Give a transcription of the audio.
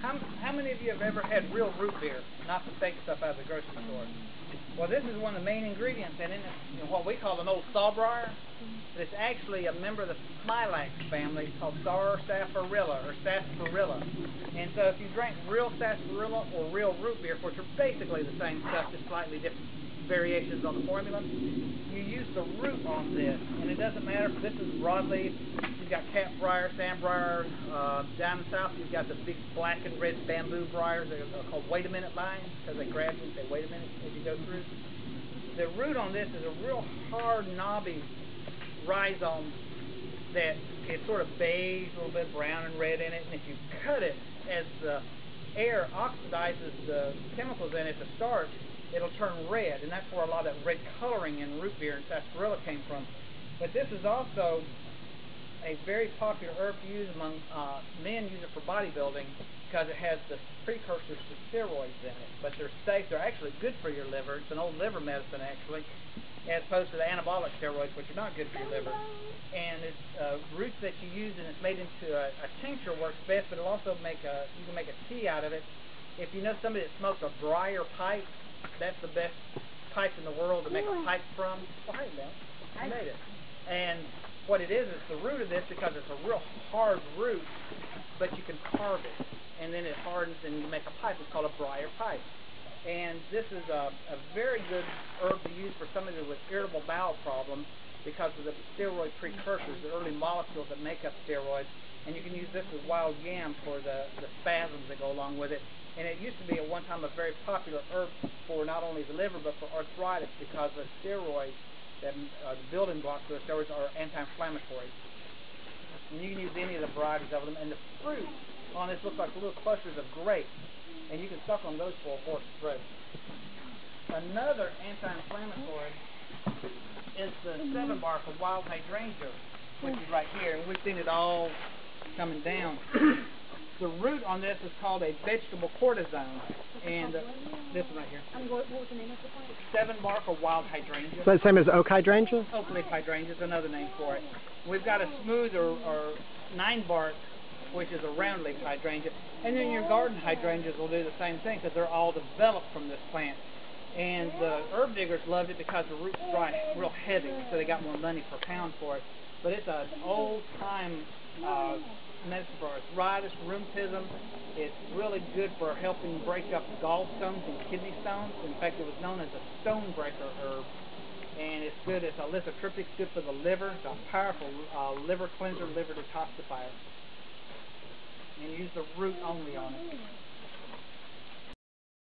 How many of you have ever had real root beer, not the fake stuff out of the grocery store? Well, this is one of the main ingredients, and in what we call an old sawbriar, but it's actually a member of the smilax family. It's called Sarsaparilla or sarsaparilla. And so if you drink real sarsaparilla or real root beer, which are basically the same stuff, just slightly different variations on the formula, you use the root on this, and it doesn't matter if this is broadleaf. You've got cat briar, sand briar. Down south, you've got the big black and red bamboo briars that are called wait a minute vines because they grab you and say wait a minute as you go through. The root on this is a real hard, knobby rhizome that is sort of beige, a little bit brown and red in it, and if you cut it, as the air oxidizes the chemicals in it, the starch, it'll turn red, and that's where a lot of that red coloring in root beer and sarsaparilla came from. But this is also a very popular herb to use among men. Use it for bodybuilding because it has the precursors to steroids in it. But they're safe. They're actually good for your liver. It's an old liver medicine, actually, as opposed to the anabolic steroids, which are not good for your liver. And it's roots that you use, and it's made into a tincture works best, but it'll also you can make a tea out of it. If you know somebody that smokes a briar pipe, that's the best pipe in the world to make a pipe from. Oh, hi, Mel. I made it. And what it is the root of this, because it's a real hard root, but you can carve it, and then it hardens and you make a pipe. It's called a briar pipe. And this is a very good herb to use for somebody with irritable bowel problems because of the steroid precursors, the early molecules that make up steroids. And you can use this with wild yam for the spasms that go along with it. And it used to be at one time a very popular herb for not only the liver but for arthritis because the steroids, the building blocks of the steroids are anti-inflammatory. And you can use any of the varieties of them. And the fruit on this looks like little clusters of grapes, and you can suck on those for a hoarse throat. Another anti-inflammatory is the 7-bark of wild hydrangea, which is right here, and we've seen it all coming down. The root on this is called a vegetable cortisone, and this one right here. What was the name of the plant? 7-bark or wild hydrangea. So the same as oak hydrangea? Oak leaf hydrangea is another name for it. We've got a smooth or 9-bark, which is a round leaf hydrangea, and then your garden hydrangeas will do the same thing because they're all developed from this plant. And the herb diggers loved it because the roots dry real heavy, so they got more money per pound for it. But it's an old-time medicine for arthritis, rheumatism. It's really good for helping break up gallstones and kidney stones. In fact, it was known as a stone breaker herb. And it's good. It's a lithotriptic. It's good for the liver. It's a powerful liver cleanser, liver detoxifier. And use the root only on it.